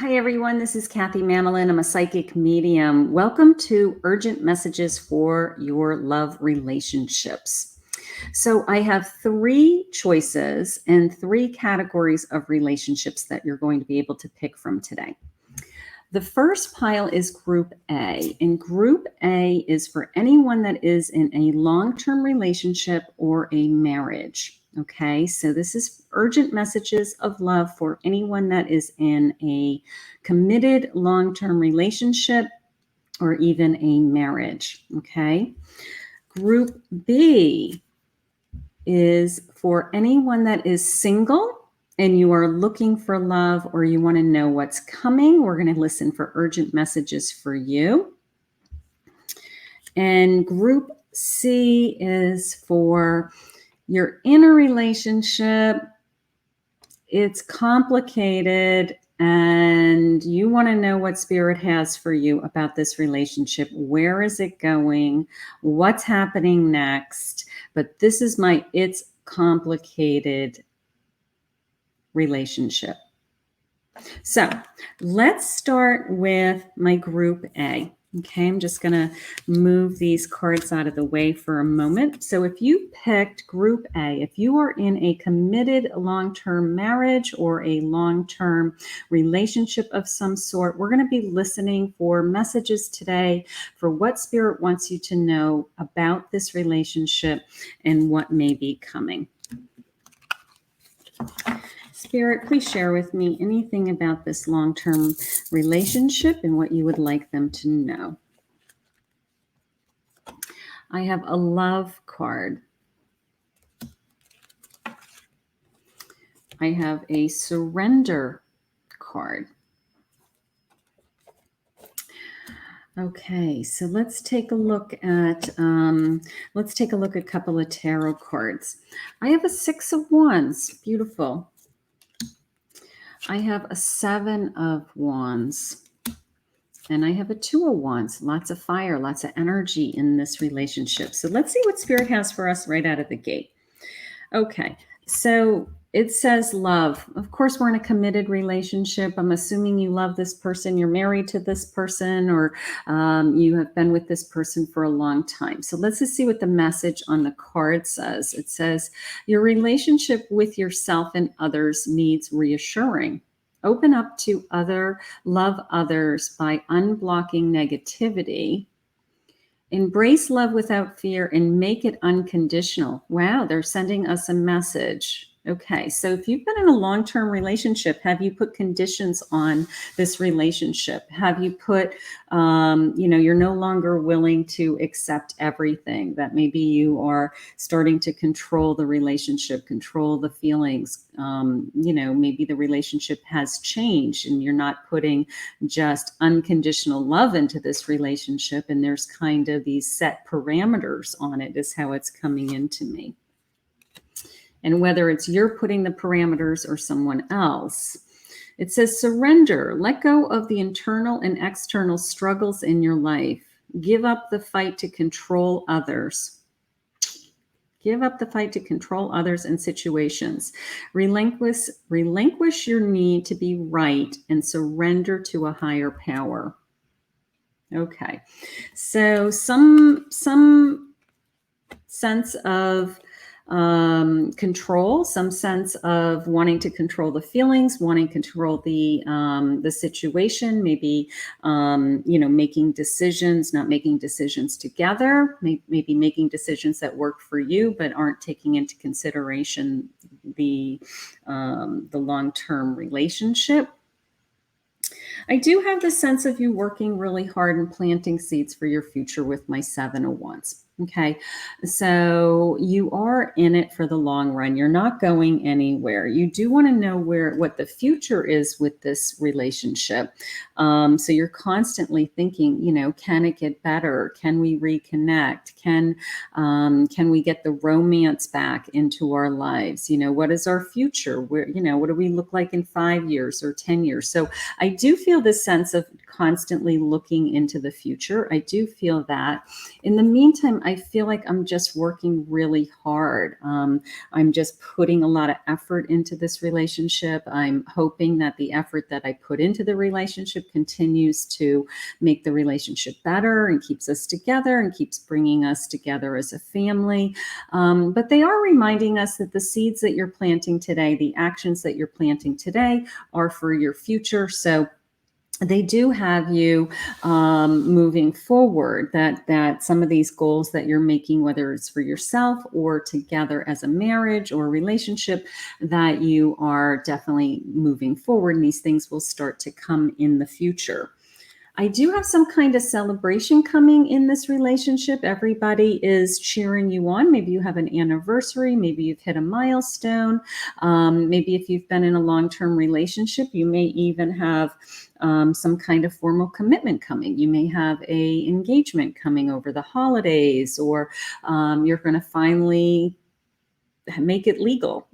Hi, everyone. This is Kathy Mamolen. I'm a psychic medium. Welcome to Urgent Messages for Your Love Relationships. So, I have three choices and three categories of relationships that you're going to be able to pick from today. The first pile is Group A, and Group A is for anyone that is in a long-term relationship or a marriage. Okay, so this is urgent messages of love for anyone that is in a committed long-term relationship or even a marriage. Okay, Group B is for anyone that is single and you are looking for love or you want to know what's coming. We're going to listen for urgent messages for you. And Group C is for you're in a relationship, it's complicated, and you want to know what Spirit has for you about this relationship. Where is it going? What's happening next? But this is it's complicated relationship. So let's start with my Group A. Okay, I'm just going to move these cards out of the way for a moment. So if you picked Group A, if you are in a committed long-term marriage or a long-term relationship of some sort, we're going to be listening for messages today for what Spirit wants you to know about this relationship and what may be coming. Spirit, please share with me anything about this long-term relationship and what you would like them to know. I have a love card. I have a surrender card. Okay, so let's take a look at a couple of tarot cards. I have a Six of Wands, beautiful. I have a Seven of Wands. And I have a Two of Wands, lots of fire, lots of energy in this relationship. So let's see what Spirit has for us right out of the gate. Okay, so it says love. Of course, we're in a committed relationship. I'm assuming you love this person, you're married to this person, or you have been with this person for a long time. So let's just see what the message on the card says. It says, your relationship with yourself and others needs reassuring. Open up to love others by unblocking negativity. Embrace love without fear and make it unconditional. Wow, they're sending us a message. Okay, so if you've been in a long-term relationship, have you put conditions on this relationship? Have you put, you're no longer willing to accept everything, that maybe you are starting to control the relationship, control the feelings. Maybe the relationship has changed and you're not putting just unconditional love into this relationship. And there's kind of these set parameters on it is how it's coming into me. And whether it's you're putting the parameters or someone else. It says surrender. Let go of the internal and external struggles in your life. Give up the fight to control others. Give up the fight to control others and situations. Relinquish your need to be right and surrender to a higher power. Okay. So some sense of control, some sense of wanting to control the feelings, wanting to control the situation, maybe, making decisions, not making decisions together, maybe making decisions that work for you, but aren't taking into consideration the long-term relationship. I do have the sense of you working really hard and planting seeds for your future with my Seven of Wands. Okay, so you are in it for the long run. You're not going anywhere. You do want to know what the future is with this relationship. So you're constantly thinking, can it get better? Can we reconnect? Can we get the romance back into our lives? What is our future? What do we look like in 5 years or 10 years? So I do feel this sense of constantly looking into the future. I do feel that. In the meantime, I feel like I'm just working really hard. I'm just putting a lot of effort into this relationship. I'm hoping that the effort that I put into the relationship continues to make the relationship better and keeps us together and keeps bringing us together as a family. But they are reminding us that the seeds that you're planting today, the actions that you're planting today, are for your future. So they do have you moving forward, that some of these goals that you're making, whether it's for yourself or together as a marriage or relationship, that you are definitely moving forward, and these things will start to come in the future. I do have some kind of celebration coming in this relationship. Everybody is cheering you on. Maybe you have an anniversary. Maybe you've hit a milestone. Maybe if you've been in a long-term relationship, you may even have some kind of formal commitment coming. You may have a engagement coming over the holidays, or you're going to finally make it legal,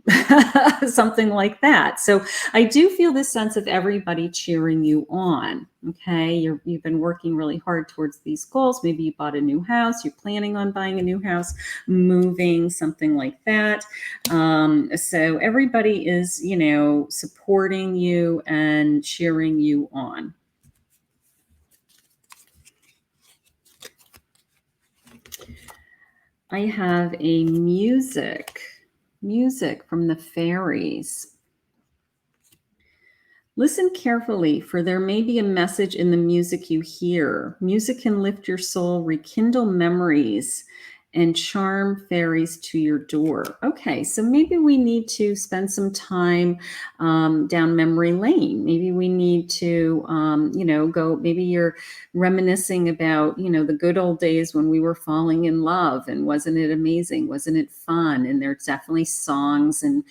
something like that. So I do feel this sense of everybody cheering you on. Okay, you've been working really hard towards these goals. Maybe you bought a new house, you're planning on buying a new house, moving, something like that. So everybody is, supporting you and cheering you on. I have a music from the Fairies. Listen carefully, for there may be a message in the music you hear. Music can lift your soul, rekindle memories, and charm fairies to your door. Okay, so maybe we need to spend some time down memory lane. Maybe we need to, go, maybe you're reminiscing about, the good old days when we were falling in love, and wasn't it amazing? Wasn't it fun? And there's definitely songs and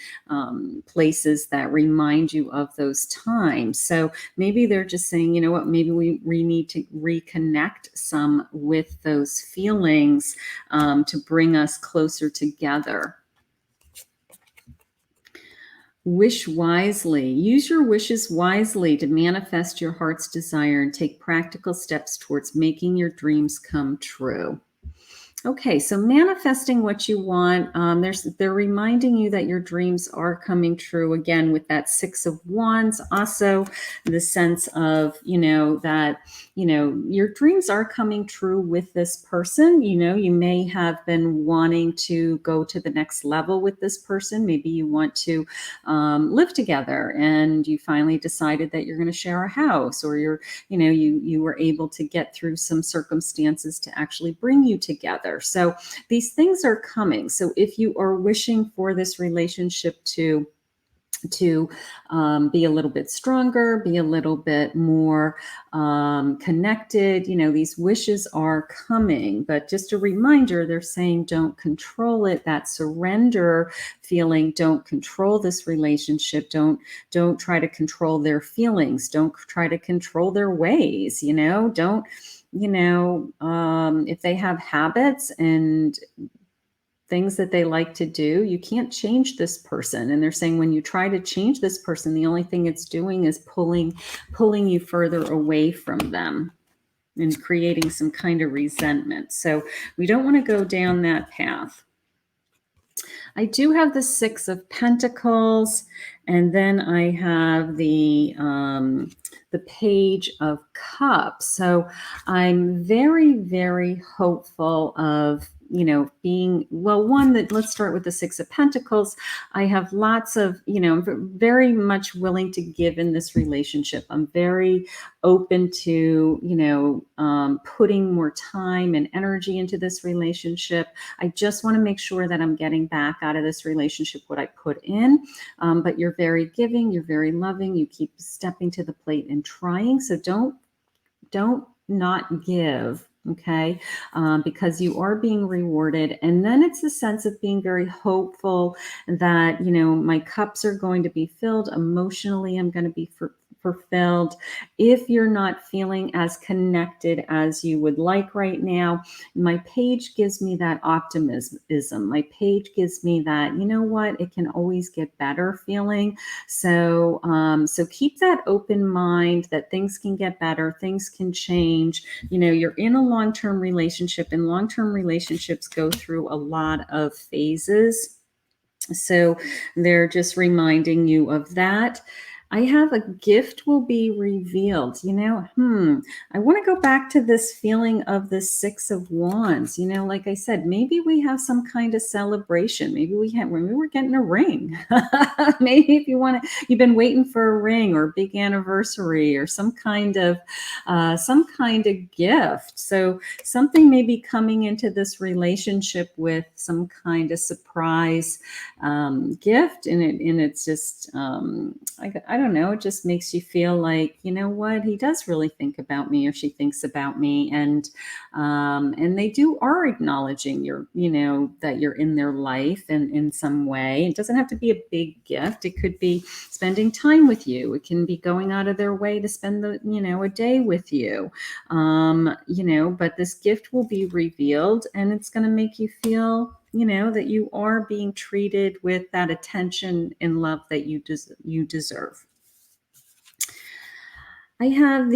places that remind you of those times. So maybe they're just saying, you know what, maybe we need to reconnect some with those feelings to bring us closer together. Wish wisely. Use your wishes wisely to manifest your heart's desire and take practical steps towards making your dreams come true. Okay, so manifesting what you want, they're reminding you that your dreams are coming true, again, with that Six of Wands. Also, the sense of, that, your dreams are coming true with this person. You may have been wanting to go to the next level with this person. Maybe you want to live together, and you finally decided that you're going to share a house, or you were able to get through some circumstances to actually bring you together. So these things are coming. So if you are wishing for this relationship to be a little bit stronger, be a little bit more connected, these wishes are coming. But just a reminder, they're saying don't control it. That surrender feeling, don't control this relationship. Don't try to control their feelings. Don't try to control their ways. Don't, if they have habits and things that they like to do, you can't change this person. And they're saying when you try to change this person, the only thing it's doing is pulling you further away from them and creating some kind of resentment. So we don't want to go down that path. I do have the Six of Pentacles, and then I have the Page of Cups. So I'm very, very hopeful of being, let's start with the Six of Pentacles. I have lots of, I'm very much willing to give in this relationship. I'm very open to, putting more time and energy into this relationship. I just want to make sure that I'm getting back out of this relationship what I put in. But you're very giving, you're very loving, you keep stepping to the plate and trying. So don't not give. Okay, because you are being rewarded. And then it's a sense of being very hopeful that, my cups are going to be filled emotionally. I'm going to be fulfilled, if you're not feeling as connected as you would like right now, my page gives me that optimism. My page gives me that, you know what, it can always get better feeling. So, so keep that open mind that things can get better, things can change. You know, you're in a long-term relationship, and long-term relationships go through a lot of phases. So they're just reminding you of that. I have a gift will be revealed. You know, I want to go back to this feeling of the Six of Wands. You know, like I said, maybe we have some kind of celebration. Maybe we're getting a ring. Maybe if you've been waiting for a ring or a big anniversary or some kind of gift. So something may be coming into this relationship with some kind of surprise gift, and it's just I don't know, it just makes you feel like, you know what, he does really think about me, or she thinks about me, and they are acknowledging that you're in their life in some way. It doesn't have to be a big gift. It could be spending time with you. It can be going out of their way to spend a day with you. But this gift will be revealed, and it's going to make you feel that you are being treated with that attention and love that you deserve. I have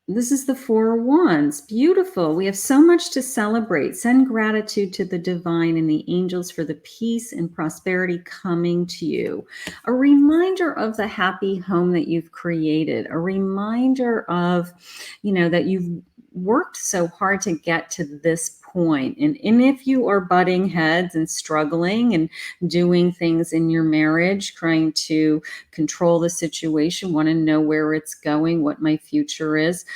this is the Four of Wands. Beautiful. We have so much to celebrate. Send gratitude to the divine and the angels for the peace and prosperity coming to you. A reminder of the happy home that you've created. A reminder of, that you've worked so hard to get to this point. And if you are butting heads and struggling and doing things in your marriage, trying to control the situation, want to know where it's going, what my future is,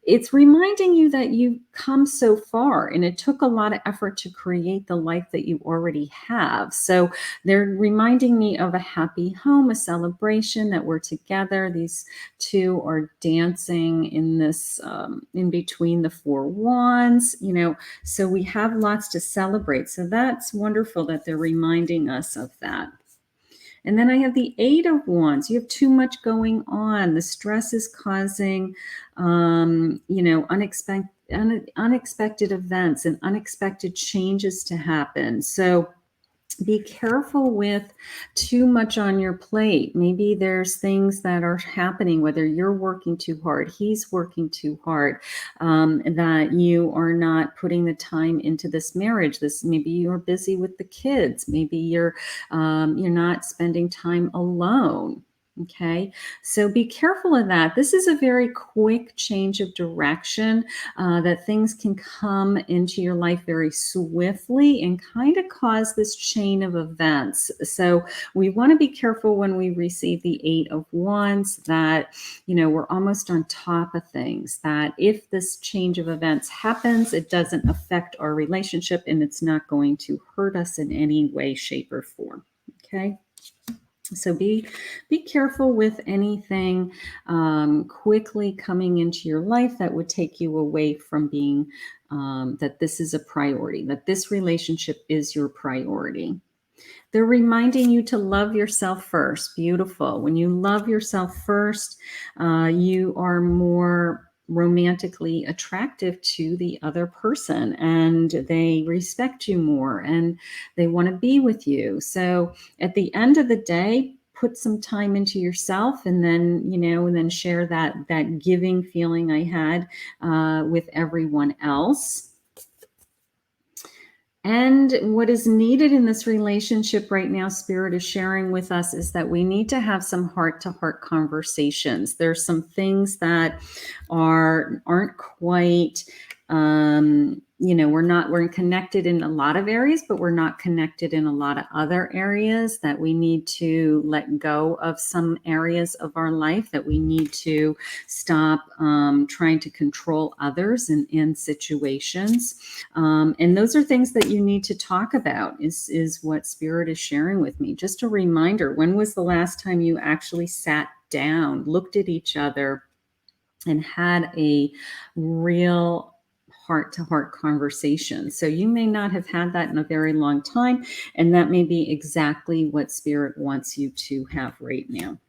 it's reminding you that you've come so far, and it took a lot of effort to create the life that you already have. So they're reminding me of a happy home, a celebration, that we're together. These two are dancing in this, in between the Four Wands, so we have lots to celebrate. So that's wonderful that they're reminding us of that. And then I have the Eight of Wands. You have too much going on. The stress is causing, unexpected events and unexpected changes to happen. So be careful with too much on your plate. Maybe there's things that are happening, whether you're working too hard, he's working too hard, that you are not putting the time into this marriage. Maybe you're busy with the kids. Maybe you're not spending time alone. Okay, so be careful of that. This is a very quick change of direction, that things can come into your life very swiftly and kind of cause this chain of events. So we want to be careful when we receive the Eight of Wands that, we're almost on top of things, that if this change of events happens, it doesn't affect our relationship, and it's not going to hurt us in any way, shape, or form. Okay. So be careful with anything quickly coming into your life that would take you away from being, that this is a priority, that this relationship is your priority. They're reminding you to love yourself first. Beautiful. When you love yourself first, you are more romantically attractive to the other person, and they respect you more, and they want to be with you. So at the end of the day, put some time into yourself, and then share that giving feeling I had with everyone else. And what is needed in this relationship right now, Spirit is sharing with us, is that we need to have some heart-to-heart conversations. There's some things that aren't quite, we're connected in a lot of areas, but we're not connected in a lot of other areas, that we need to let go of some areas of our life, that we need to stop trying to control others in situations. And those are things that you need to talk about, is what Spirit is sharing with me. Just a reminder, when was the last time you actually sat down, looked at each other, and had a real heart-to-heart conversation. So you may not have had that in a very long time, and that may be exactly what Spirit wants you to have right now.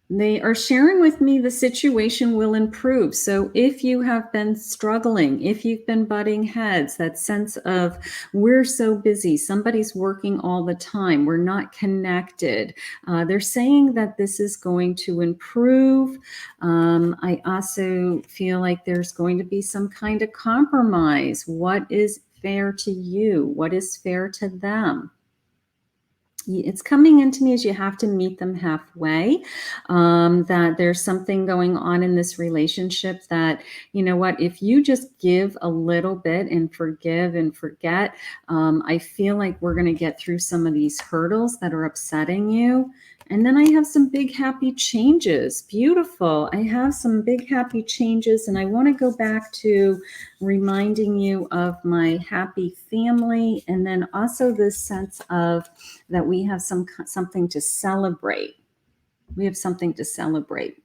They are sharing with me the situation will improve. So if you have been struggling, if you've been butting heads, that sense of we're so busy, somebody's working all the time, we're not connected. They're saying that this is going to improve. I also feel like there's going to be some kind of compromise. What is fair to you? What is fair to them? It's coming into me as you have to meet them halfway, that there's something going on in this relationship that, you know what, if you just give a little bit and forgive and forget, I feel like we're going to get through some of these hurdles that are upsetting you. And then I have some big happy changes. Beautiful. I have some big happy changes, and I want to go back to reminding you of my happy family, and then also this sense of that we have something to celebrate. We have something to celebrate.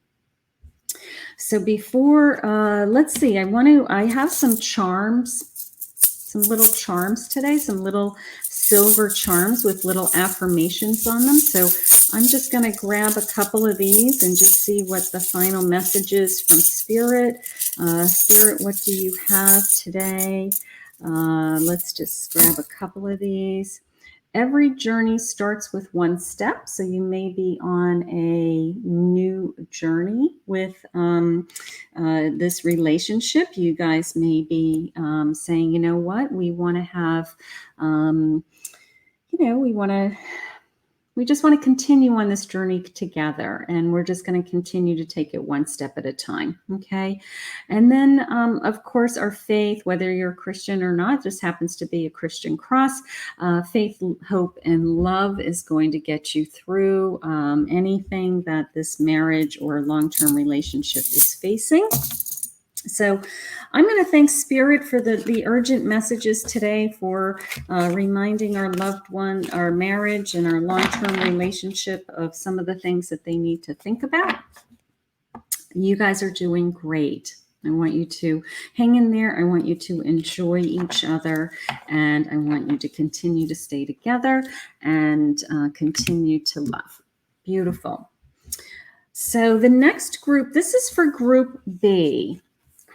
So before, let's see, I have some charms, some little charms today, some little silver charms with little affirmations on them. So I'm just going to grab a couple of these and just see what the final message is from Spirit. Spirit, what do you have today? Let's just grab a couple of these. Every journey starts with one step. So you may be on a new journey with this relationship. You guys may be saying, you know what, we want to have, we just want to continue on this journey together, and we're just going to continue to take it one step at a time. Okay. And then, of course, our faith, whether you're a Christian or not, just happens to be a Christian cross. Faith, hope, and love is going to get you through anything that this marriage or long-term relationship is facing. So I'm going to thank Spirit for the urgent messages today, for reminding our loved one, our marriage and our long-term relationship of some of the things that they need to think about. You guys are doing great. I want you to hang in there. I want you to enjoy each other, and I want you to continue to stay together and continue to love. Beautiful. So the next group, this is for Group B.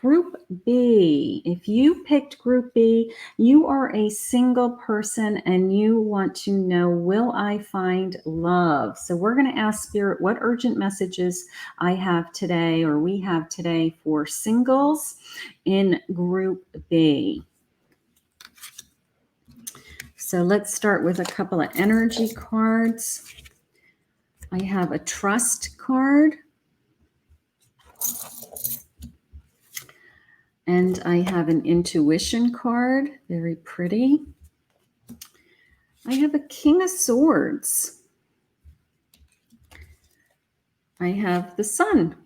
Group B, if you picked Group B, you are a single person and you want to know, will I find love? So we're going to ask Spirit what urgent messages I have today, or we have today, for singles in Group B. So let's start with a couple of energy cards. I have a trust card. And I have an intuition card, very pretty. I have a King of Swords. I have the Sun,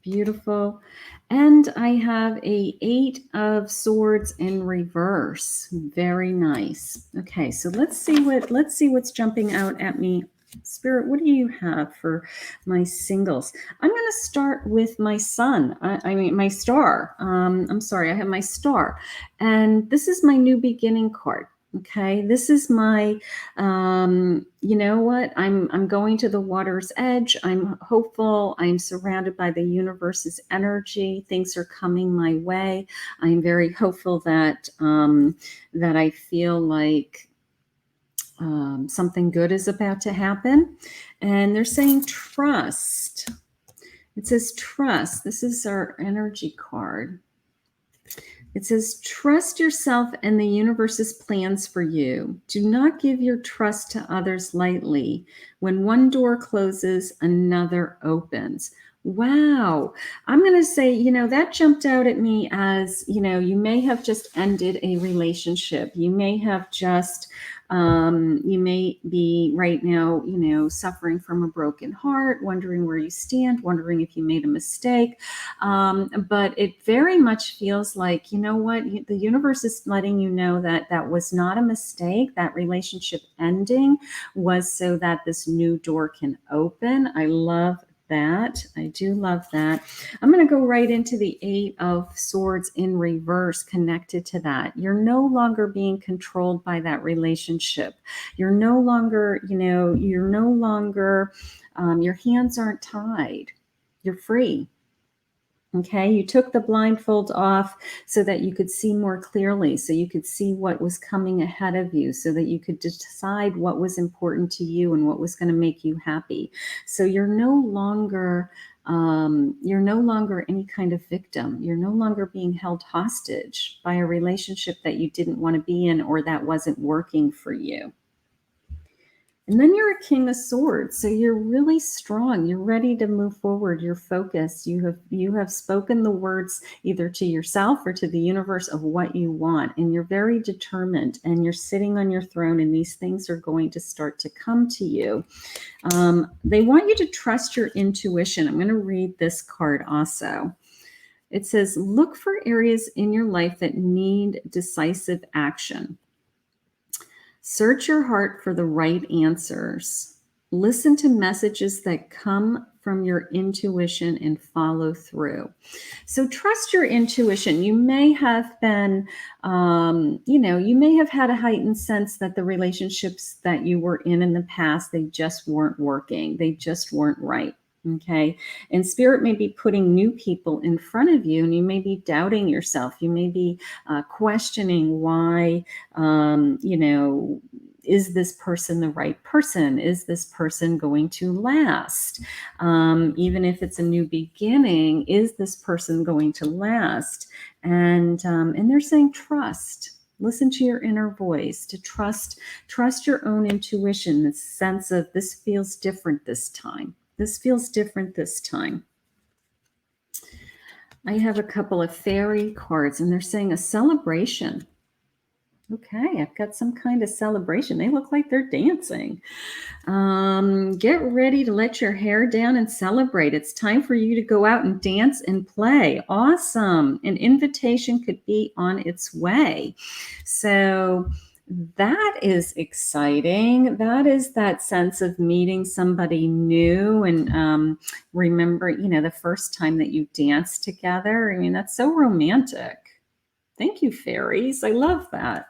beautiful. And I have a 8 of Swords in reverse, very nice. Okay, so let's see what's jumping out at me. Spirit, what do you have for my singles? I'm going to start with my sun. I mean, my star. I'm sorry, I have my star. And this is my new beginning card. Okay, this is my, you know what? I'm going to the water's edge. I'm hopeful. I'm surrounded by the universe's energy. Things are coming my way. I'm very hopeful that, that I feel like something good is about to happen. And they're saying trust. It says trust. This is our energy card. It says, trust yourself and the universe's plans for you. Do not give your trust to others lightly. When one door closes, another opens. Wow. I'm going to say, you know, that jumped out at me as, you know, you may have just ended a relationship. You may have just, you may be right now, you know, suffering from a broken heart, wondering where you stand, wondering if you made a mistake. But it very much feels like, you know what, the universe is letting you know that that was not a mistake. That relationship ending was so that this new door can open. I love that. I do love that. I'm going to go right into the Eight of Swords in reverse connected to that. You're no longer being controlled by that relationship. You're no longer, your hands aren't tied. You're free. Okay, you took the blindfold off so that you could see more clearly, so you could see what was coming ahead of you, so that you could decide what was important to you and what was going to make you happy. So you're no longer any kind of victim. You're no longer being held hostage by a relationship that you didn't want to be in or that wasn't working for you. And then you're a King of Swords, so you're really strong. You're ready to move forward. You're focused. You have spoken the words either to yourself or to the universe of what you want, and you're very determined. And you're sitting on your throne, and these things are going to start to come to you. They want you to trust your intuition. I'm going to read this card also. It says, "Look for areas in your life that need decisive action. Search your heart for the right answers. Listen to messages that come from your intuition and follow through." So trust your intuition. You may have been, you may have had a heightened sense that the relationships that you were in the past, they just weren't working. They just weren't right. Okay. And spirit may be putting new people in front of you, and you may be doubting yourself. You may be questioning why, is this person the right person? Is this person going to last? Even if it's a new beginning, is this person going to last? And they're saying trust. Listen to your inner voice, to trust your own intuition, the sense of this feels different this time. This feels different this time. I have a couple of fairy cards, and they're saying a celebration. Okay, I've got some kind of celebration. They look like they're dancing. Get ready to let your hair down and celebrate. It's time for you to go out and dance and play. Awesome. An invitation could be on its way. So that is exciting. That is that sense of meeting somebody new and remember, the first time that you danced together. I mean, that's so romantic. Thank you, fairies. I love that.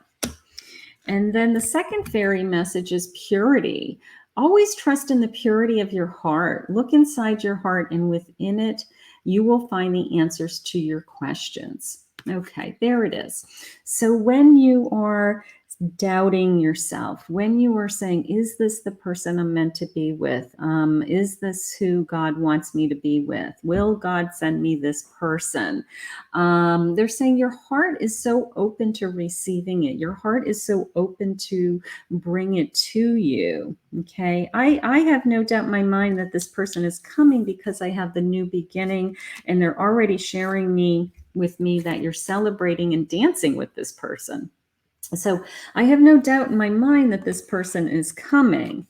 And then the second fairy message is purity. Always trust in the purity of your heart. Look inside your heart, and within it, you will find the answers to your questions. Okay, there it is. So when you are doubting yourself, when you are saying, is this the person I'm meant to be with? Is this who God wants me to be with? Will God send me this person? They're saying your heart is so open to receiving it. Your heart is so open to bring it to you. Okay. I have no doubt in my mind that this person is coming because I have the new beginning, and they're already sharing with me that you're celebrating and dancing with this person. So I have no doubt in my mind that this person is coming.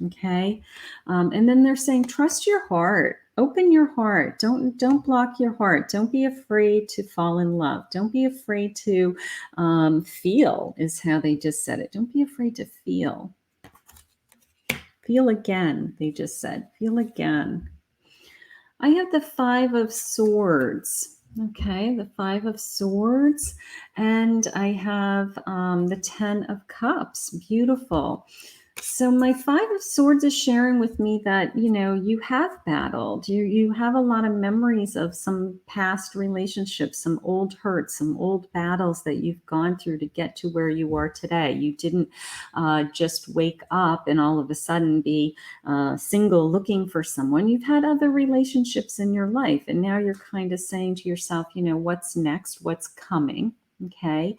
Okay. And then they're saying, trust your heart, open your heart. Don't block your heart. Don't be afraid to fall in love. Don't be afraid to feel, is how they just said it. Don't be afraid to feel. Feel again, they just said. Feel again. I have the Five of Swords. Okay, the Five of Swords. And I have the Ten of Cups. Beautiful. So my Five of Swords is sharing with me that, you have battled. You have a lot of memories of some past relationships, some old hurts, some old battles that you've gone through to get to where you are today. You didn't just wake up and all of a sudden be single looking for someone. You've had other relationships in your life, and now you're kind of saying to yourself, what's next? What's coming? Okay.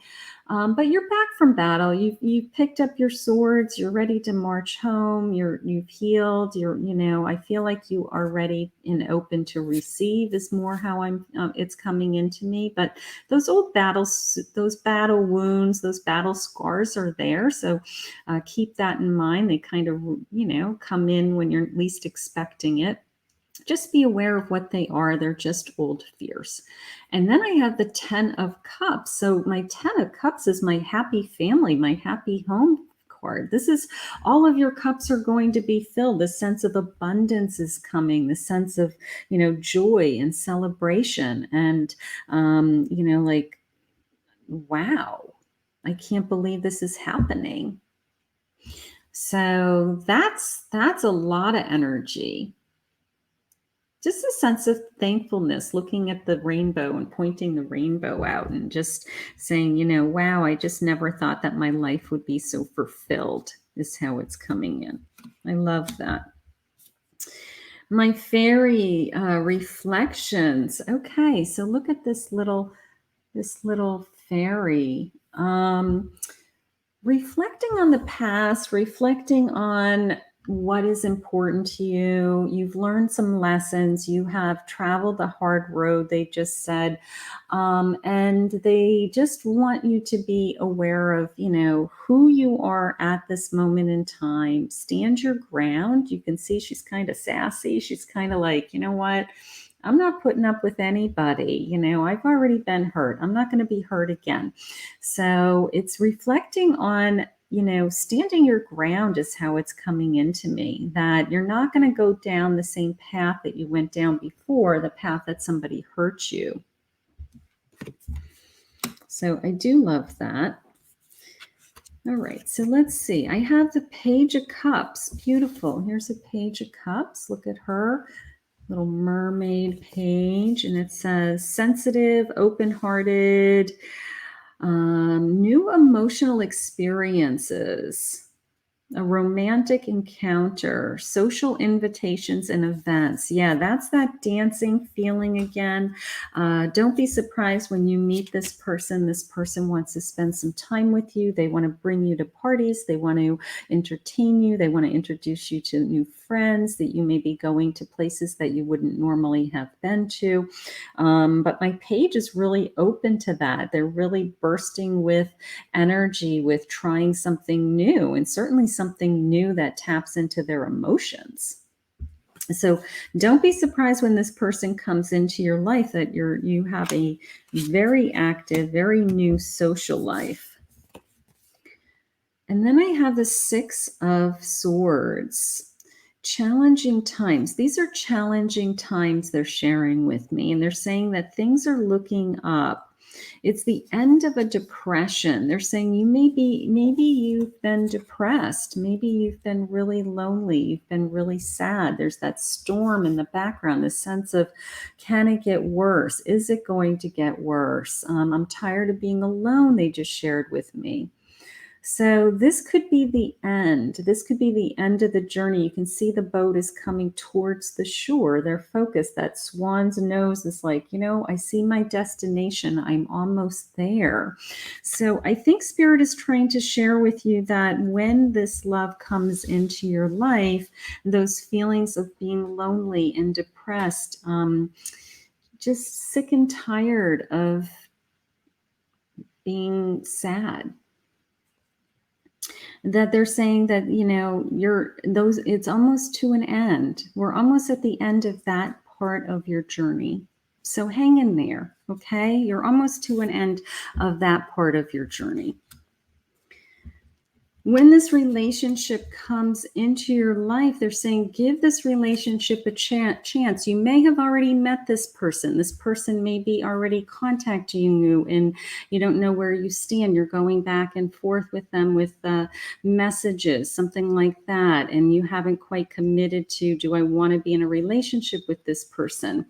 But you're back from battle. You've picked up your swords. You're ready to march home. You've healed. I feel like you are ready and open to receive is more how it's coming into me. But those old battles, those battle wounds, those battle scars are there. So keep that in mind. They kind of, come in when you're least expecting it. Just be aware of what they are. They're just old fears. And then I have the Ten of Cups. So my Ten of Cups is my happy family, my happy home card. This is all of your cups are going to be filled. The sense of abundance is coming, the sense of, joy and celebration. And, like, wow, I can't believe this is happening. So that's a lot of energy. Just a sense of thankfulness, looking at the rainbow and pointing the rainbow out and just saying, wow, I just never thought that my life would be so fulfilled, is how it's coming in. I love that. My fairy reflections. Okay, so look at this little fairy. Reflecting on the past, reflecting on what is important to you. You've learned some lessons. You have traveled the hard road, they just said. And they just want you to be aware of, who you are at this moment in time. Stand your ground. You can see she's kind of sassy. She's kind of like, you know what? I'm not putting up with anybody. I've already been hurt. I'm not going to be hurt again. So it's reflecting on, standing your ground is how it's coming into me, that you're not going to go down the same path that you went down before, the path that somebody hurt you. So I do love that. All right, so let's see. I have the Page of Cups. Beautiful. Here's a Page of Cups. Look at her. Little mermaid page, and it says sensitive, open-hearted, new emotional experiences, a romantic encounter, social invitations and events. Yeah, that's that dancing feeling again. Don't be surprised when you meet this person. This person wants to spend some time with you. They want to bring you to parties. They want to entertain you. They want to introduce you to new friends, that you may be going to places that you wouldn't normally have been to. But my page is really open to that. They're really bursting with energy, with trying something new, and certainly something new that taps into their emotions. So don't be surprised when this person comes into your life that you have a very active, very new social life. And then I have the Six of Swords. Challenging times. These are challenging times they're sharing with me, and they're saying that things are looking up. It's the end of a depression. They're saying maybe you've been depressed. Maybe you've been really lonely. You've been really sad. There's that storm in the background, the sense of, can it get worse? Is it going to get worse? I'm tired of being alone, they just shared with me. So this could be the end. This could be the end of the journey. You can see the boat is coming towards the shore. They're focused. That swan's nose is like, I see my destination. I'm almost there. So I think Spirit is trying to share with you that when this love comes into your life, those feelings of being lonely and depressed, just sick and tired of being sad, that they're saying that, it's almost to an end. We're almost at the end of that part of your journey. So hang in there, okay? You're almost to an end of that part of your journey. When this relationship comes into your life, they're saying, give this relationship a chance. You may have already met this person. This person may be already contacting you and you don't know where you stand. You're going back and forth with them with messages, something like that. And you haven't quite committed to, do I want to be in a relationship with this person?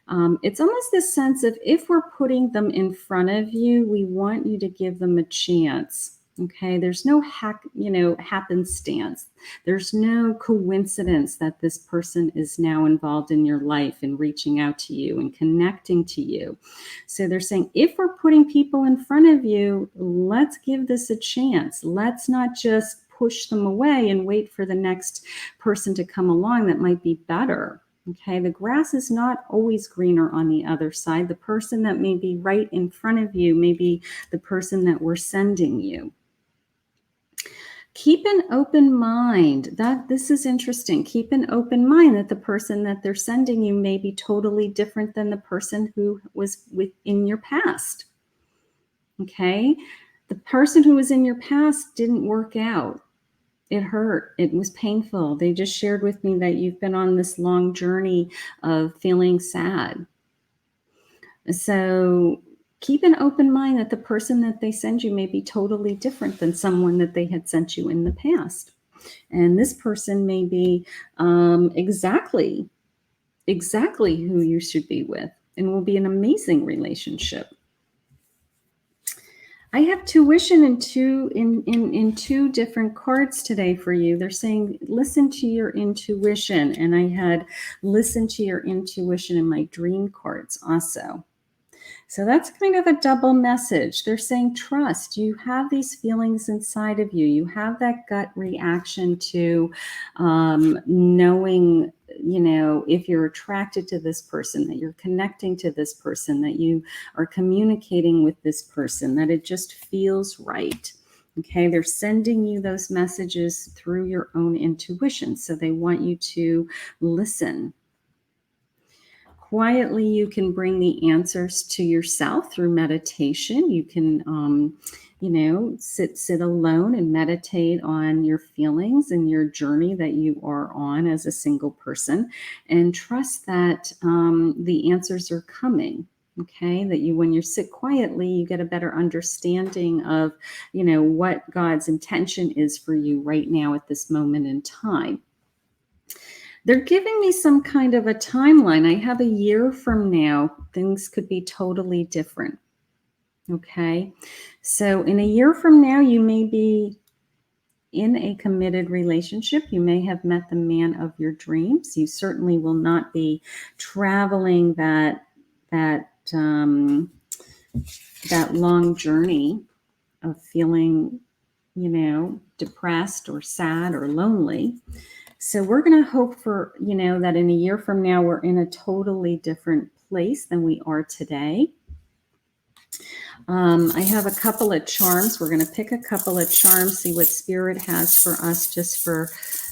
It's almost this sense of, if we're putting them in front of you, we want you to give them a chance. Okay, there's no happenstance. There's no coincidence that this person is now involved in your life and reaching out to you and connecting to you. So they're saying, if we're putting people in front of you, let's give this a chance. Let's not just push them away and wait for the next person to come along that might be better. Okay, the grass is not always greener on the other side. The person that may be right in front of you may be the person that we're sending you. Keep an open mind. This is interesting. Keep an open mind that the person that they're sending you may be totally different than the person who was in your past. Okay? The person who was in your past didn't work out. It hurt. It was painful. They just shared with me that you've been on this long journey of feeling sad. So keep an open mind that the person that they send you may be totally different than someone that they had sent you in the past. And this person may be exactly who you should be with, and will be an amazing relationship. I have tuition in two different cards today for you. They're saying listen to your intuition, and I had listen to your intuition in my dream cards also. So that's kind of a double message. They're saying trust. You have these feelings inside of you. You have that gut reaction to knowing, if you're attracted to this person, that you're connecting to this person, that you are communicating with this person, that it just feels right. Okay, they're sending you those messages through your own intuition. So they want you to listen. Quietly, you can bring the answers to yourself through meditation. You can, sit alone and meditate on your feelings and your journey that you are on as a single person, and trust that the answers are coming. Okay, that when you sit quietly, you get a better understanding of, what God's intention is for you right now at this moment in time. They're giving me some kind of a timeline. I have a year from now, things could be totally different. Okay. So in a year from now, you may be in a committed relationship. You may have met the man of your dreams. You certainly will not be traveling that long journey of feeling, depressed or sad or lonely. So we're going to hope for, that in a year from now, we're in a totally different place than we are today. I have a couple of charms. We're going to pick a couple of charms, see what Spirit has for us, just for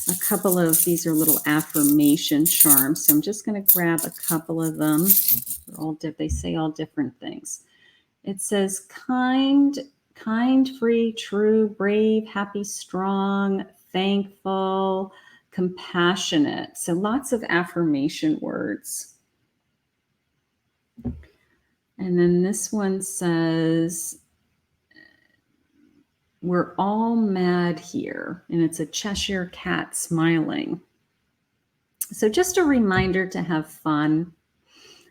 a couple of, these are little affirmation charms. So I'm just going to grab a couple of them. They say all different things. It says kind, free, true, brave, happy, strong, thankful, compassionate. So lots of affirmation words. And then this one says, we're all mad here. And it's a Cheshire cat smiling. So just a reminder to have fun.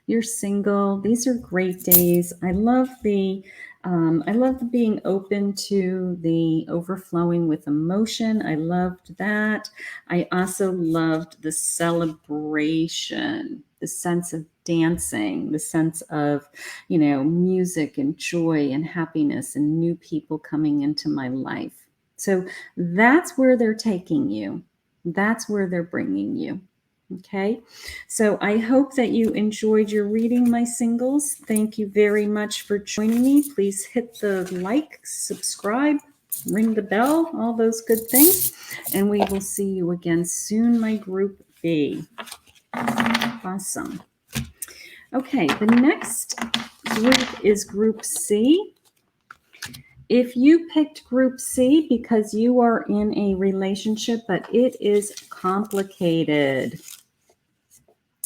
You're single. These are great days. I love being open to the overflowing with emotion. I loved that. I also loved the celebration, the sense of dancing, the sense of, music and joy and happiness and new people coming into my life. So that's where they're taking you. That's where they're bringing you. Okay, so I hope that you enjoyed your reading, my singles. Thank you very much for joining me. Please hit the like, subscribe, ring the bell, all those good things. And we will see you again soon, my group B. Awesome. Okay, the next group is group C. If you picked group C because you are in a relationship, but it is complicated.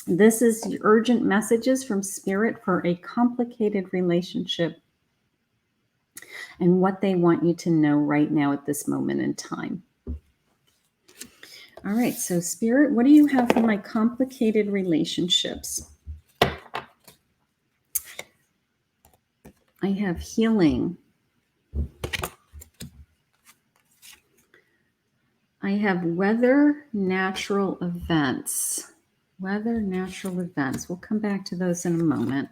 This is urgent messages from Spirit for a complicated relationship and what they want you to know right now at this moment in time. All right, so Spirit, what do you have for my complicated relationships? I have healing. I have weather, natural events. Weather, natural events. We'll come back to those in a moment.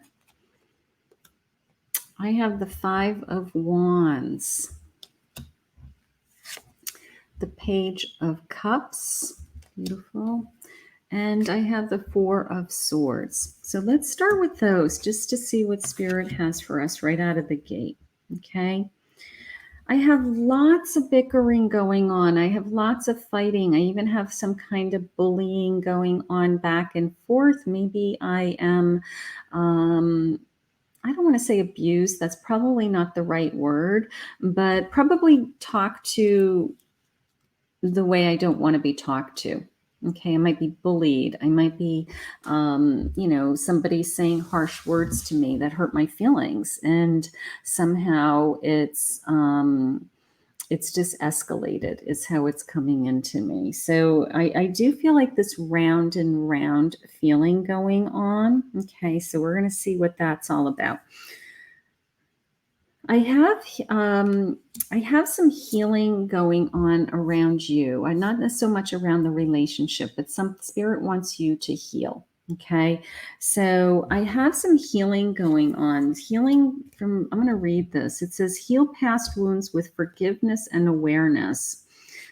I have the 5 of Wands. The Page of Cups. Beautiful. And I have the 4 of Swords. So let's start with those just to see what Spirit has for us right out of the gate. Okay. I have lots of bickering going on. I have lots of fighting. I even have some kind of bullying going on back and forth. Maybe I am, I don't want to say abused. That's probably not the right word, but probably talked to the way I don't want to be talked to. Okay, I might be bullied. I might be, somebody saying harsh words to me that hurt my feelings, and somehow it's just escalated is how it's coming into me. So I do feel like this round and round feeling going on. Okay, so we're going to see what that's all about. I have some healing going on around you. I'm not so much around the relationship, but some spirit wants you to heal. Okay. So I have some healing going on. Healing from, I'm going to read this. It says, heal past wounds with forgiveness and awareness.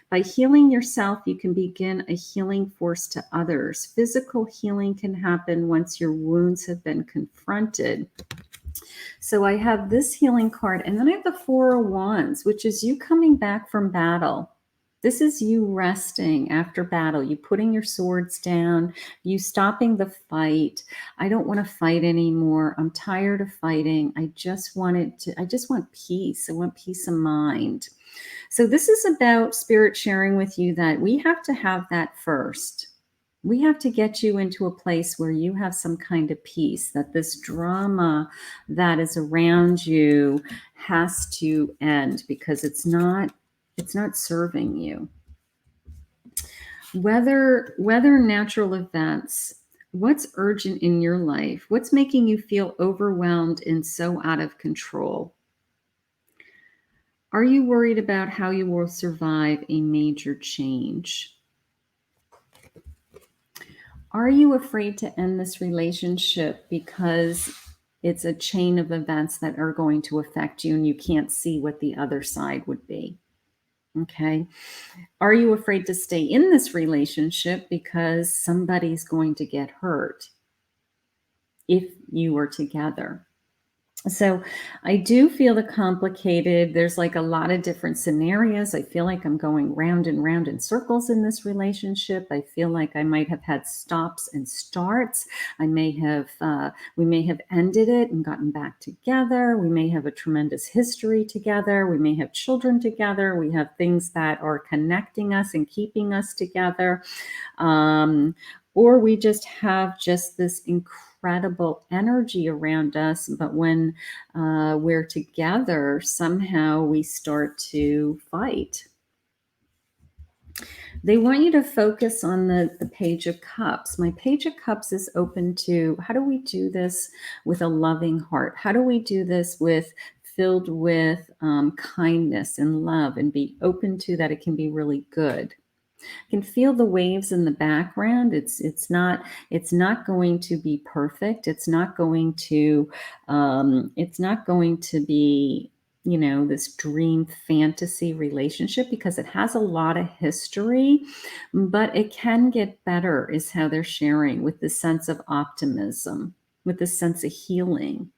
By healing yourself, you can begin a healing force to others. Physical healing can happen once your wounds have been confronted. So I have this healing card, and then I have the Four of Wands, which is you coming back from battle. This is you resting after battle, you putting your swords down, you stopping the fight. I don't want to fight anymore. I'm tired of fighting. I just want peace. I want peace of mind. So this is about spirit sharing with you that we have to have that first. We have to get you into a place where you have some kind of peace, that this drama that is around you has to end because it's not serving you. Whether natural events, what's urgent in your life? What's making you feel overwhelmed and so out of control? Are you worried about how you will survive a major change? Are you afraid to end this relationship because it's a chain of events that are going to affect you and you can't see what the other side would be? Okay. Are you afraid to stay in this relationship because somebody's going to get hurt if you are together? So I do feel the complicated. There's like a lot of different scenarios. I feel like I'm going round and round in circles in this relationship. I feel like I might have had stops and starts. We may have ended it and gotten back together. We may have a tremendous history together. We may have children together. We have things that are connecting us and keeping us together. Or we just have this incredible energy around us, but when we're together, somehow we start to fight. They want you to focus on the Page of Cups. My Page of Cups is open to, how do we do this with a loving heart? How do we do this filled with kindness and love, and be open to that it can be really good? Can feel the waves in the background. It's not going to be perfect. It's not going to be this dream fantasy relationship, because it has a lot of history, but it can get better, is how they're sharing, with this sense of optimism, with this sense of healing.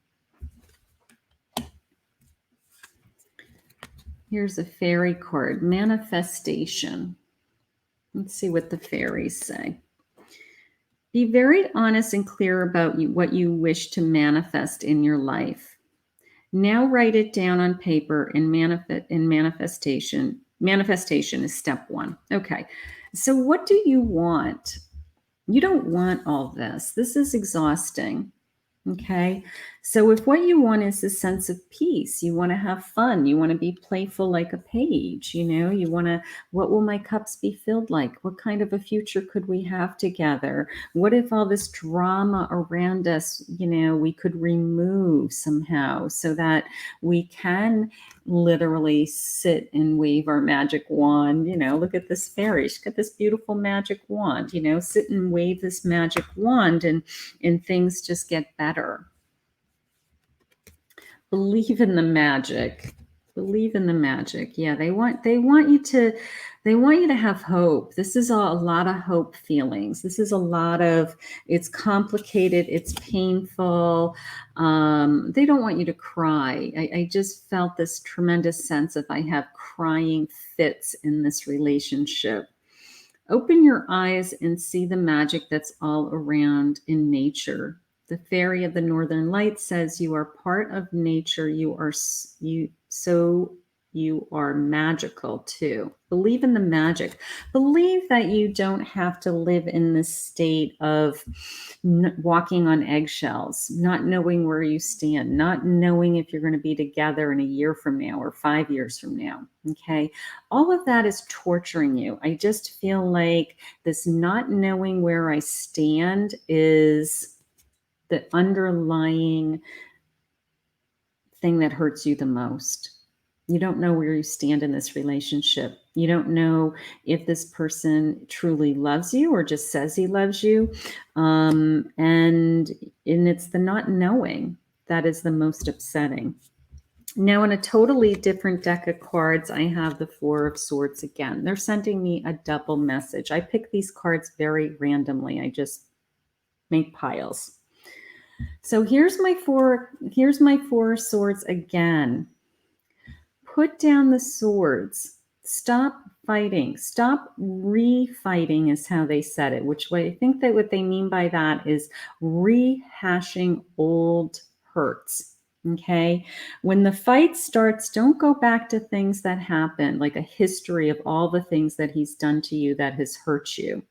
Here's a fairy card, manifestation. Let's see what the fairies say. Be very honest and clear about what you wish to manifest in your life. Now write it down on paper and manifestation. Manifestation is step one. Okay. So what do you want? You don't want all this. This is exhausting. Okay. So if what you want is a sense of peace, you want to have fun, you want to be playful like a page, you want to, what will my cups be filled like? What kind of a future could we have together? What if all this drama around us, we could remove somehow so that we can literally sit and wave our magic wand? Look at this fairy. She's got this beautiful magic wand, sit and wave this magic wand, and things just get better. Believe in the magic. Believe in the magic. Yeah, they want you to have hope. This is a lot of hope feelings. This is a lot of, it's complicated, it's painful. They don't want you to cry. I just felt this tremendous sense of, I have crying fits in this relationship. Open your eyes and see the magic that's all around in nature. The fairy of the Northern Lights says, you are part of nature. You are so you are magical too. Believe in the magic. Believe that you don't have to live in this state of walking on eggshells, not knowing where you stand, not knowing if you're going to be together in a year from now or 5 years from now. Okay. All of that is torturing you. I just feel like this not knowing where I stand is the underlying thing that hurts you the most. You don't know where you stand in this relationship. You don't know if this person truly loves you or just says he loves you. And it's the not knowing that is the most upsetting. Now, in a totally different deck of cards, I have the Four of Swords again. They're sending me a double message. I pick these cards very randomly. I just make piles. So here's my Four of Swords again. Put down the swords. Stop fighting. Stop refighting is how they said it, which I think that what they mean by that is rehashing old hurts. Okay. When the fight starts, don't go back to things that happened, like a history of all the things that he's done to you that has hurt you.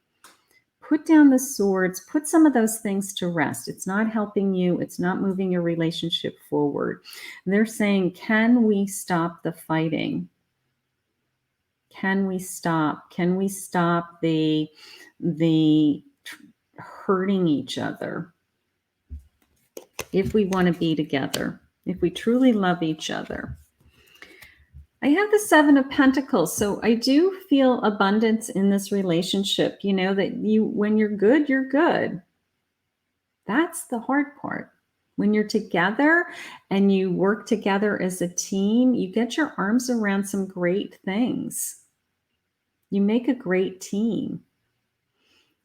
Put down the swords, put some of those things to rest. It's not helping you. It's not moving your relationship forward. And they're saying, can we stop the fighting? Can we stop? Can we stop the hurting each other? If we want to be together, if we truly love each other. I have the Seven of Pentacles. So I do feel abundance in this relationship. You know that when you're good, you're good. That's the hard part. When you're together and you work together as a team, you get your arms around some great things. You make a great team.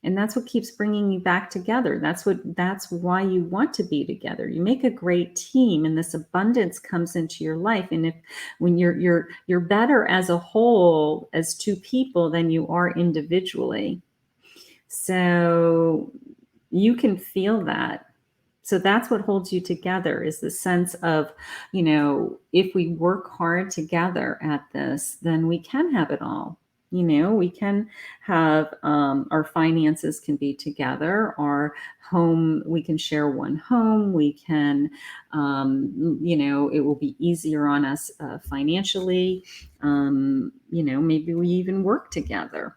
And that's what keeps bringing you back together. That's why you want to be together. You make a great team, and this abundance comes into your life. And when you're better as a whole, as two people, than you are individually. So you can feel that. So that's what holds you together, is the sense of, if we work hard together at this, then we can have it all. We can have our finances can be together, our home, we can share one home, we can, it will be easier on us financially. Maybe we even work together.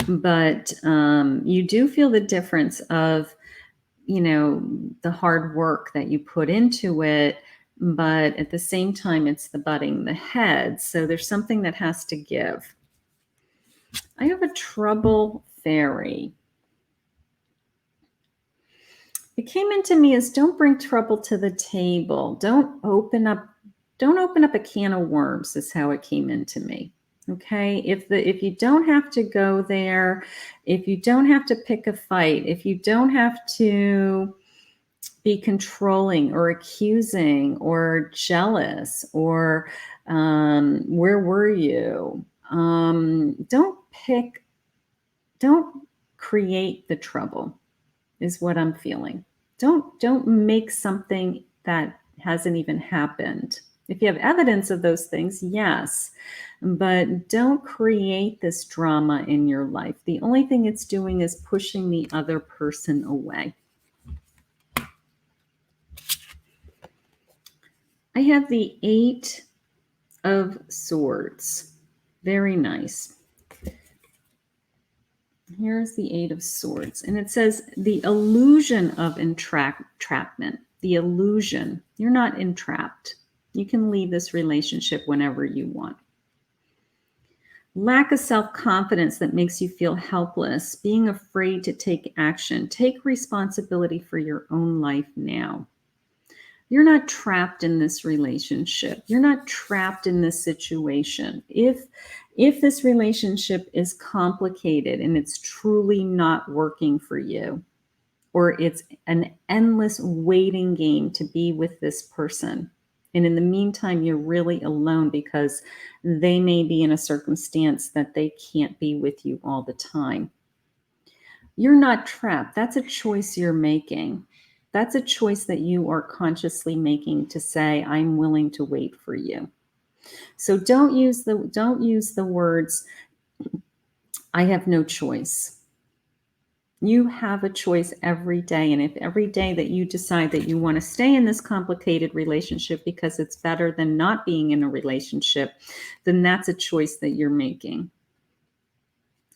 But you do feel the difference of, the hard work that you put into it. But at the same time, it's the butting the head. So there's something that has to give. I have a trouble fairy. It came into me as don't bring trouble to the table. Don't open up a can of worms is how it came into me. Okay. If you don't have to go there, if you don't have to pick a fight, if you don't have to be controlling or accusing or jealous or where were you? Don't create the trouble is what I'm feeling. Don't make something that hasn't even happened. If you have evidence of those things, yes, but don't create this drama in your life. The only thing it's doing is pushing the other person away. I have the Eight of Swords. Very nice. Here's the Eight of Swords. And it says the illusion of entrapment. The illusion. You're not entrapped. You can leave this relationship whenever you want. Lack of self-confidence that makes you feel helpless. Being afraid to take action. Take responsibility for your own life now. You're not trapped in this relationship. You're not trapped in this situation. If this relationship is complicated and it's truly not working for you, or it's an endless waiting game to be with this person, and in the meantime, you're really alone because they may be in a circumstance that they can't be with you all the time. You're not trapped. That's a choice you're making. That's a choice that you are consciously making to say, I'm willing to wait for you. So don't use the words, I have no choice. You have a choice every day. And if every day that you decide that you want to stay in this complicated relationship because it's better than not being in a relationship, then that's a choice that you're making.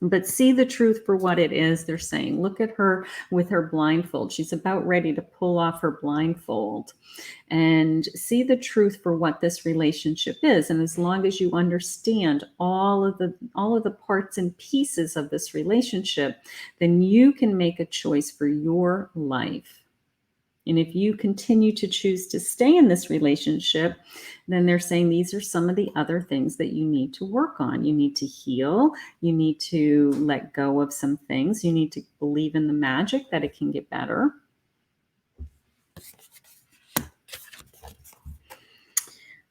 But see the truth for what it is. They're saying, look at her with her blindfold. She's about ready to pull off her blindfold and see the truth for what this relationship is. And as long as you understand all of the parts and pieces of this relationship, then you can make a choice for your life. And if you continue to choose to stay in this relationship, then they're saying these are some of the other things that you need to work on. You need to heal. You need to let go of some things. You need to believe in the magic that it can get better.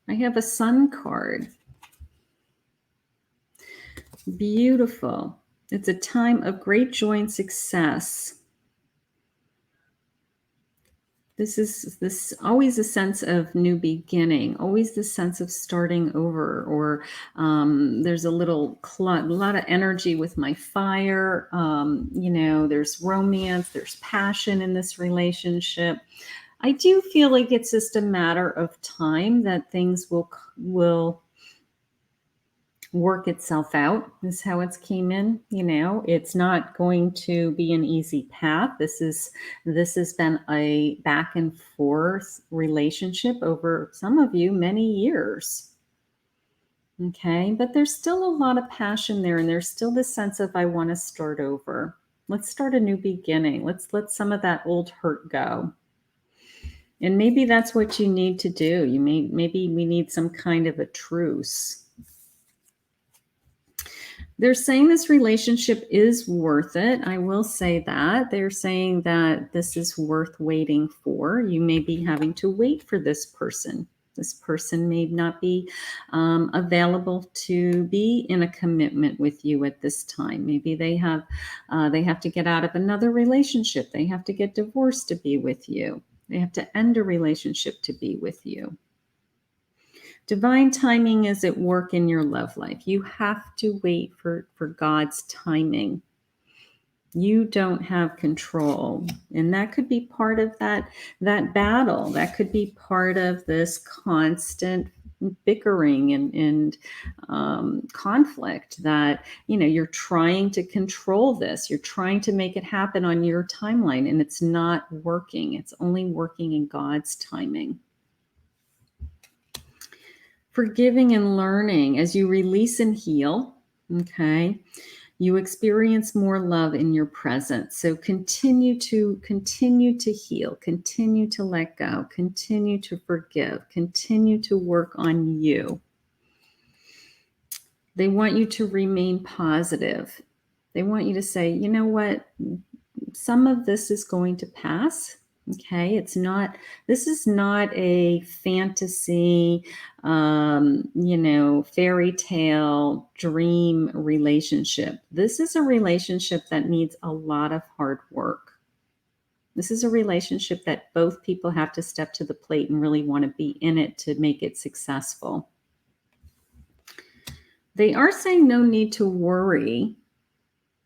I have a Sun card. Beautiful. It's a time of great joy and success. This is always a sense of new beginning, always the sense of starting over, or there's a lot of energy with my fire. There's romance, there's passion in this relationship. I do feel like it's just a matter of time that things will work itself out, is how it's came in. It's not going to be an easy path. This has been a back and forth relationship over, some of you, many years. Okay, but there's still a lot of passion there, and there's still this sense of, I want to start over. Let's start a new beginning. Let's let some of that old hurt go. And maybe that's what you need to do. Maybe we need some kind of a truce. They're saying this relationship is worth it. I will say that. They're saying that this is worth waiting for. You may be having to wait for this person. This person may not be available to be in a commitment with you at this time. Maybe they have to get out of another relationship. They have to get divorced to be with you. They have to end a relationship to be with you. Divine timing is at work in your love life. You have to wait for God's timing. You don't have control. And that could be part of that battle. That could be part of this constant bickering and conflict that, you're trying to control this. You're trying to make it happen on your timeline, and it's not working. It's only working in God's timing. Forgiving and learning as you release and heal. Okay. You experience more love in your present. So continue to heal, continue to let go, continue to forgive, continue to work on you. They want you to remain positive. They want you to say, you know what? Some of this is going to pass. Okay, this is not a fantasy, fairy tale dream relationship. This is a relationship that needs a lot of hard work. This is a relationship that both people have to step to the plate and really want to be in it to make it successful. They are saying no need to worry.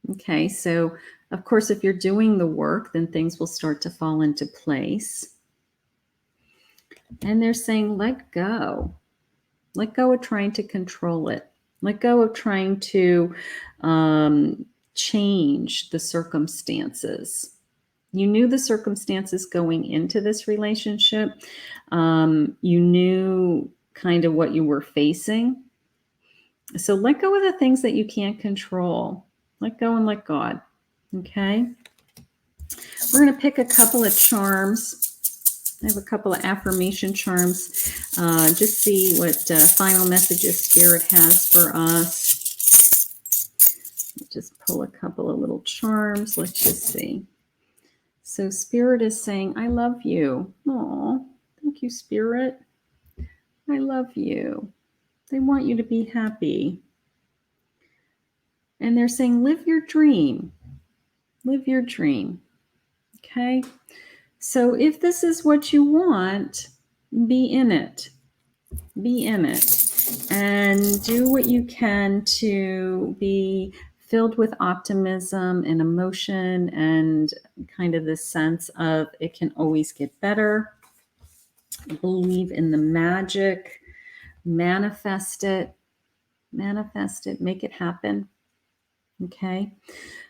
Okay, so of course, if you're doing the work, then things will start to fall into place. And they're saying, let go. Let go of trying to control it. Let go of trying to change the circumstances. You knew the circumstances going into this relationship. You knew kind of what you were facing. So let go of the things that you can't control. Let go and let God. Okay. We're going to pick a couple of charms. I have a couple of affirmation charms. Just see what final messages Spirit has for us. Just pull a couple of little charms. Let's just see. So Spirit is saying, I love you. Oh, thank you, Spirit. I love you. They want you to be happy. And they're saying, live your dream. Live your dream. Okay. So if this is what you want, be in it. Be in it and do what you can to be filled with optimism and emotion and kind of this sense of it can always get better. Believe in the magic, manifest it, make it happen. Okay.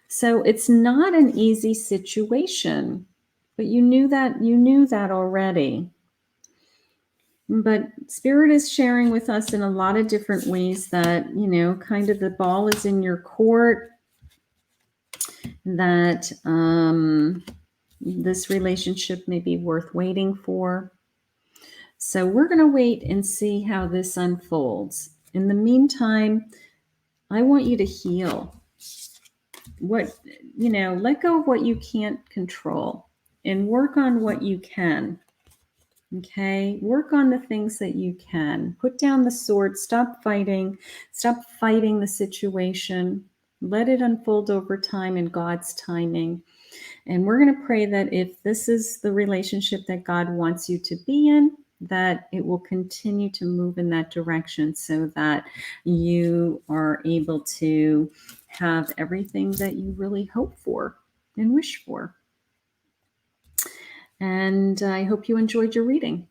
So it's not an easy situation, but you knew that already. But Spirit is sharing with us in a lot of different ways that, kind of the ball is in your court, that this relationship may be worth waiting for. So we're going to wait and see how this unfolds. In the meantime, I want you to heal. Let go of what you can't control and work on what you can. Okay, work on the things that you can. Put down the sword, stop fighting the situation. Let it unfold over time in God's timing. And we're going to pray that if this is the relationship that God wants you to be in, that it will continue to move in that direction so that you are able to have everything that you really hope for and wish for. And I hope you enjoyed your reading.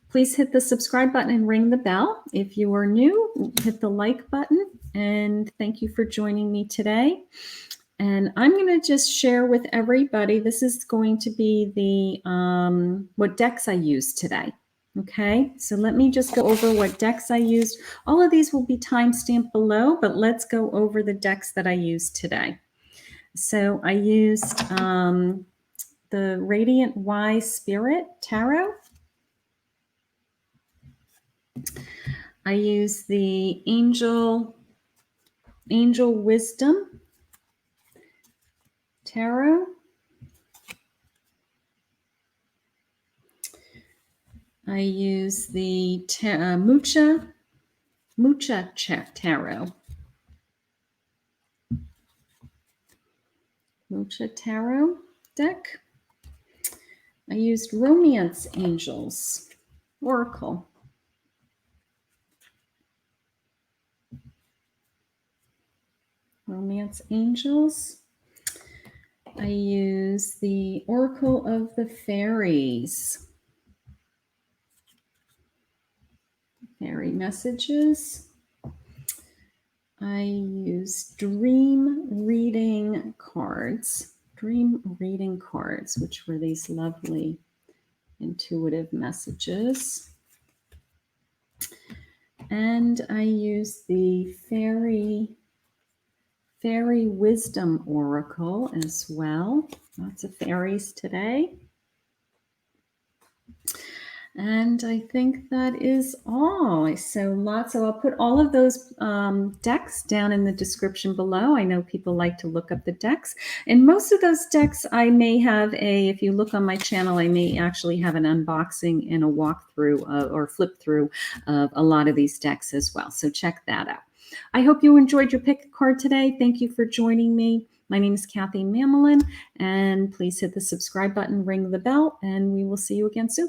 Please hit the subscribe button and ring the bell. If you are new, hit the like button. And thank you for joining me today. And I'm going to just share with everybody, this is going to be the what decks I used today. Okay, so let me just go over what decks I used. All of these will be timestamped below, but let's go over the decks that I used today. So I used the Radiant Wise Spirit Tarot. I use the Angel Wisdom Tarot. I use the Mucha Tarot. Mucha Tarot deck. I used Romance Angels Oracle. Romance Angels. I use the Oracle of the Fairies. Fairy messages. I use dream reading cards, which were these lovely intuitive messages. And I use the Fairy Wisdom Oracle as well. Lots of fairies today. And I think that is all. So I'll put all of those decks down in the description below. I know people like to look up the decks. And most of those decks I may have if you look on my channel, I may actually have an unboxing and a walkthrough or flip through of a lot of these decks as well. So check that out. I hope you enjoyed your pick a card today. Thank you for joining me. My name is Kathy Mamolen, and please hit the subscribe button, ring the bell, and we will see you again soon.